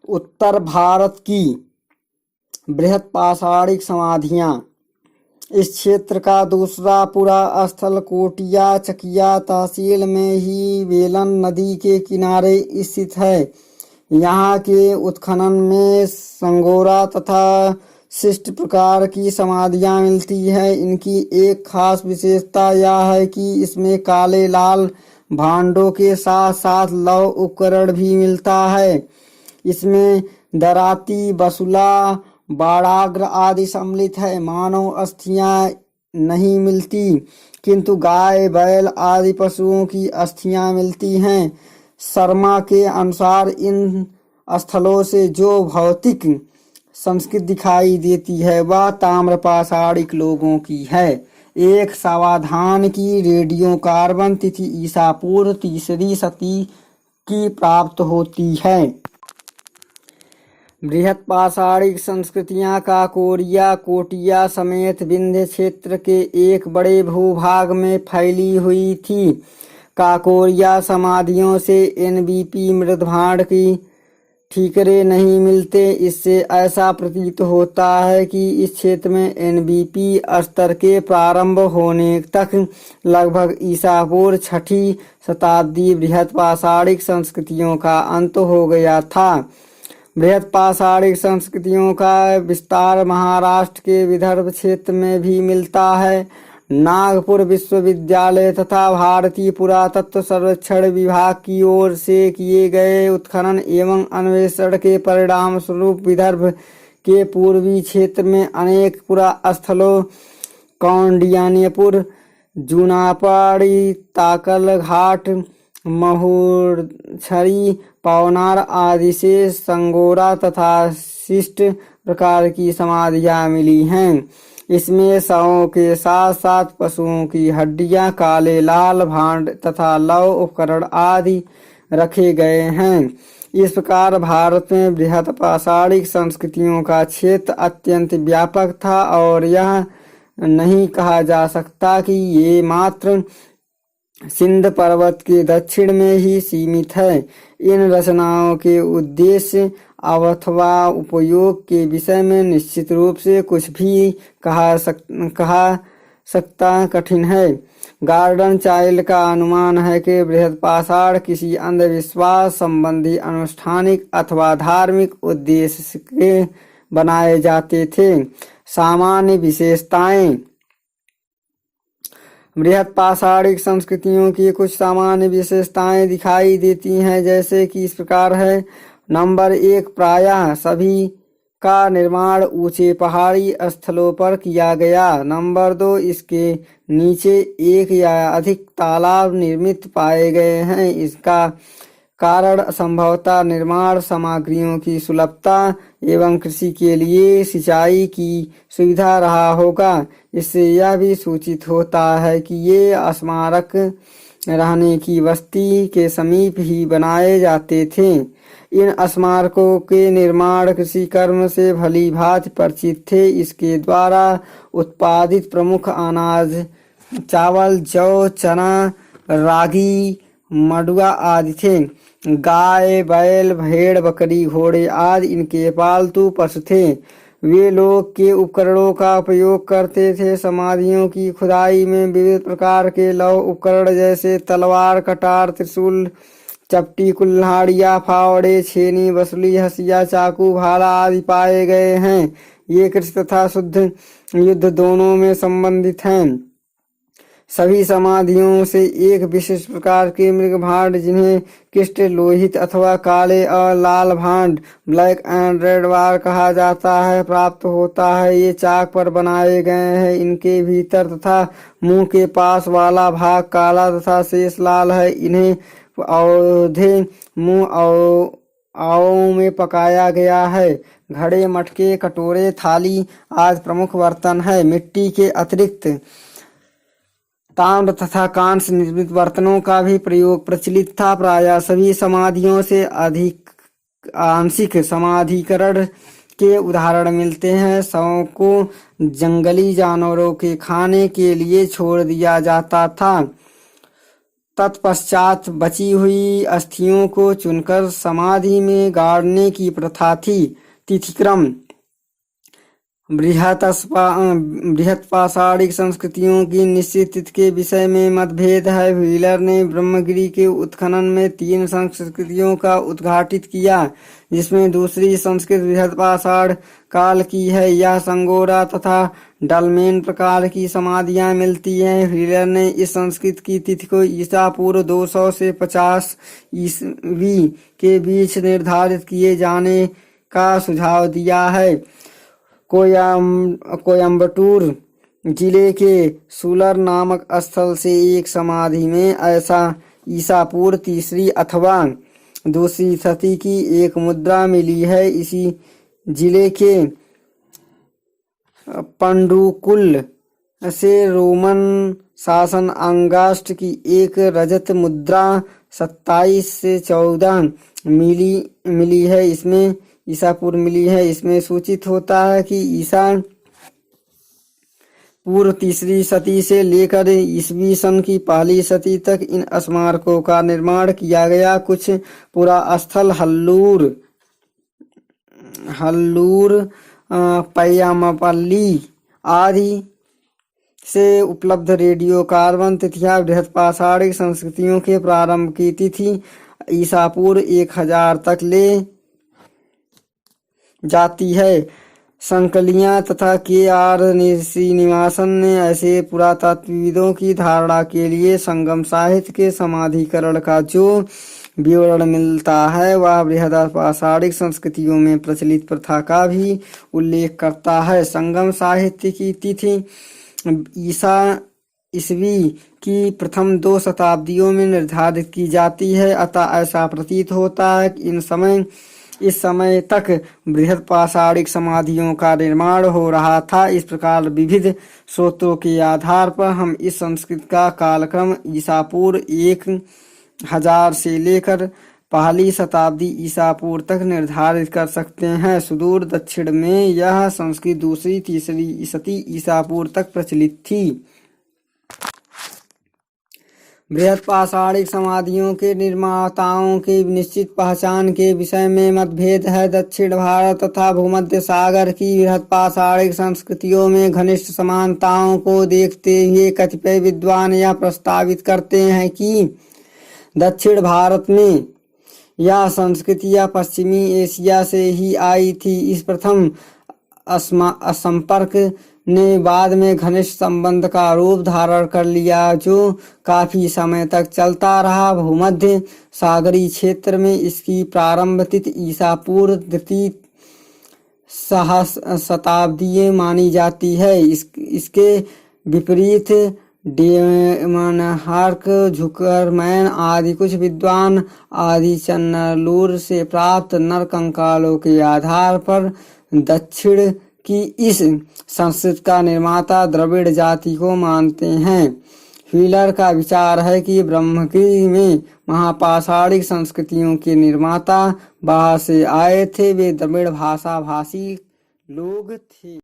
उत्तर भारत की बृहत पाषाणिक समाधियाँ। इस क्षेत्र का दूसरा पुरा स्थल कोटिया चकिया तहसील में ही वेलन नदी के किनारे स्थित है। यहाँ के उत्खनन में संगोरा तथा शिष्ट प्रकार की समाधियाँ मिलती है। इनकी एक खास विशेषता यह है कि इसमें काले लाल भांडों के साथ साथ लौह उपकरण भी मिलता है। इसमें दराती, बसुला, बाड़ाग्र आदि सम्मिलित है। मानव अस्थियां नहीं मिलती, किंतु गाय, बैल आदि पशुओं की अस्थियां मिलती हैं। शर्मा के अनुसार इन स्थलों से जो भौतिक संस्कृति दिखाई देती है वह ताम्र पाषाणिक लोगों की है। एक सावधान की रेडियो कार्बन तिथि ईसा पूर्व 3री शती की प्राप्त होती है। बृहत पाषाणिक संस्कृतियां काकोरिया, कोटिया समेत विंध्य क्षेत्र के एक बड़े भूभाग में फैली हुई थी। काकोरिया समाधियों से एनबीपी मृदभांड की ठीकरे नहीं मिलते। इससे ऐसा प्रतीत होता है कि इस क्षेत्र में एनबीपी स्तर के प्रारंभ होने तक लगभग ईसा पूर्व 6ठी शताब्दी बृहत पाषाणिक संस्कृतियों का अंत हो गया था। बृहत पाषाणिक संस्कृतियों का विस्तार महाराष्ट्र के विदर्भ क्षेत्र में भी मिलता है। नागपुर विश्वविद्यालय तथा भारतीय पुरातत्व सर्वेक्षण विभाग की ओर से किए गए उत्खनन एवं अन्वेषण के परिणाम स्वरूप विदर्भ के पूर्वी क्षेत्र में अनेक पुरा स्थलों कौंडिन्यपुर, जूनापड़ी, ताकल घाट, महुरछरी, पवनार आदि से संगोरा तथा शिष्ट प्रकार की समाधियां मिली हैं। इसमें शवों के साथ साथ पशुओं की हड्डियां, काले लाल भांड तथा लौह उपकरण आदि रखे गए हैं। इस प्रकार भारत में बृहत पाषाणिक संस्कृतियों का क्षेत्र अत्यंत व्यापक था और यह नहीं कहा जा सकता कि ये मात्र सिंध पर्वत के दक्षिण में ही सीमित है। इन रचनाओं के उद्देश्य अथवा उपयोग के विषय में निश्चित रूप से कुछ भी कहा सकता कठिन है। गार्डन चाइल्ड का अनुमान है कि बृहत पाषाण किसी अंधविश्वास संबंधी अनुष्ठानिक अथवा धार्मिक उद्देश्य के बनाए जाते थे। सामान्य विशेषताएं। बृहत पाषाणिक संस्कृतियों की कुछ सामान्य विशेषताएं दिखाई देती हैं, जैसे कि इस प्रकार है। नंबर 1, प्रायः सभी का निर्माण ऊंचे पहाड़ी स्थलों पर किया गया। नंबर 2, इसके नीचे एक या अधिक तालाब निर्मित पाए गए हैं। इसका कारण संभवतः निर्माण सामग्रियों की सुलभता एवं कृषि के लिए सिंचाई की सुविधा रहा होगा। इससे यह भी सूचित होता है कि ये स्मारक रहने की बस्ती के समीप ही बनाए जाते थे। इन स्मारकों के निर्माण कृषि कर्म से भली भांति परिचित थे। इसके द्वारा उत्पादित प्रमुख अनाज चावल, जौ, चना, रागी, मडुआ आदि थे। गाय, बैल, भेड़, बकरी, घोड़े आदि इनके पालतू पशु थे। वे लोग के उपकरणों का उपयोग करते थे। समाधियों की खुदाई में विविध प्रकार के लौह उपकरण जैसे तलवार, कटार, त्रिशूल, चपटी, कुल्हाड़ियाँ, फावड़े, छेनी, बसुली, हंसिया, चाकू, भाला आदि पाए गए हैं। ये कृषि तथा शुद्ध युद्ध दोनों में संबंधित हैं। सभी समाधियों से एक विशिष्ट प्रकार के मृग भांड, जिन्हें कृष्ण लोहित अथवा काले और लाल भांड, ब्लैक एंड रेड वार कहा जाता है, प्राप्त होता है। ये चाक पर बनाए गए हैं। इनके भीतर तथा मुंह के पास वाला भाग काला तथा शेष लाल है। इन्हें औधे मुंह आओं में पकाया गया है। घड़े, मटके, कटोरे, थाली आदि प्रमुख बर्तन है। मिट्टी के अतिरिक्त ताम्र तथा कांस्य निर्मित बर्तनों का भी प्रयोग प्रचलित था। प्रायः सभी समाधियों से अधिक आंशिक समाधिकरण के उदाहरण मिलते हैं। शवों को जंगली जानवरों के खाने के लिए छोड़ दिया जाता था। तत्पश्चात बची हुई अस्थियों को चुनकर समाधि में गाड़ने की प्रथा थी। तिथिक्रम बृहत्पाषाणिक संस्कृतियों की निश्चित तिथि के विषय में मतभेद है। व्हीलर ने ब्रह्मगिरि के उत्खनन में 3 संस्कृतियों का उद्घाटित किया, जिसमें दूसरी संस्कृत बृहत्पाषाण काल की है। यह संगोरा तथा डलमेन प्रकार की समाधियां मिलती हैं। व्हीलर ने इस संस्कृत की तिथि को ईसा पूर्व 200 से 50 ईस्वी के बीच निर्धारित किए जाने का सुझाव दिया है। कोयम्बटूर जिले के सुलर नामक स्थल से एक समाधि में ऐसा ईसा पूर्व 3री अथवा 2री शती की एक मुद्रा मिली है। इसी जिले के पंडुकुल से रोमन शासन अंगास्ट की एक रजत मुद्रा 27 से 14 मिली है। इसमें ईसा पूर्व मिली है। इसमें सूचित होता है कि ईसा पूर्व 3री शती से लेकर ईसवी सन की 1ली शती तक इन स्मारकों का निर्माण किया गया। कुछ पुरास्थल हल्लूर पय्यामपल्ली आदि से उपलब्ध रेडियो कार्बन तिथियां बृहत्पाषाणिक संस्कृतियों के प्रारंभ की तिथि ईसा पूर्व 1000 तक ले जाती है। संकलियां तथा के.आर. श्रीनिवासन ने ऐसे पुरातत्वविदों की धारणा के लिए संगम साहित्य के समाधिकरण का जो विवरण मिलता है वह बृहत्पाषाणिक संस्कृतियों में प्रचलित प्रथा का भी उल्लेख करता है। संगम साहित्य की तिथि ईसा ईस्वी की प्रथम 2 शताब्दियों में निर्धारित की जाती है। अतः ऐसा प्रतीत होता है कि इस समय तक बृहत्पाषाणिक समाधियों का निर्माण हो रहा था। इस प्रकार विविध स्रोतों के आधार पर हम इस संस्कृति का कालक्रम ईसा पूर्व 1000 से लेकर 1ली शताब्दी ईसा पूर्व तक निर्धारित कर सकते हैं। सुदूर दक्षिण में यह संस्कृति 2री 3री शती ईसा पूर्व तक प्रचलित थी। बृहत्पाषाणिक समाधियों के निर्माताओं की निश्चित पहचान के विषय में मतभेद है। दक्षिण भारत तथा भूमध्य सागर की बृहत्पाषाणिक संस्कृतियों में घनिष्ठ समानताओं को देखते हुए कतिपय विद्वान यह प्रस्तावित करते हैं कि दक्षिण भारत में यह संस्कृतियां पश्चिमी एशिया से ही आई थी। इस प्रथम संपर्क ने बाद में घनिष्ठ संबंध का रूप धारण कर लिया, जो काफी समय तक चलता रहा। भूमध्य सागरीय क्षेत्र में इसकी प्रारंभ तिथि ईसा पूर्व 2री शताब्दी मानी जाती है। इसके विपरीत डेमनहार्क, झुकरमैन आदि कुछ विद्वान आदिचन्नलूर से प्राप्त नर कंकालों के आधार पर दक्षिण की इस संस्कृति का निर्माता द्रविड़ जाति को मानते हैं। व्हीलर का विचार है कि ब्रह्मगिरि में महापाषाणिक संस्कृतियों के निर्माता बाहर से आए थे। वे द्रविड़ भाषा भाषी लोग थे।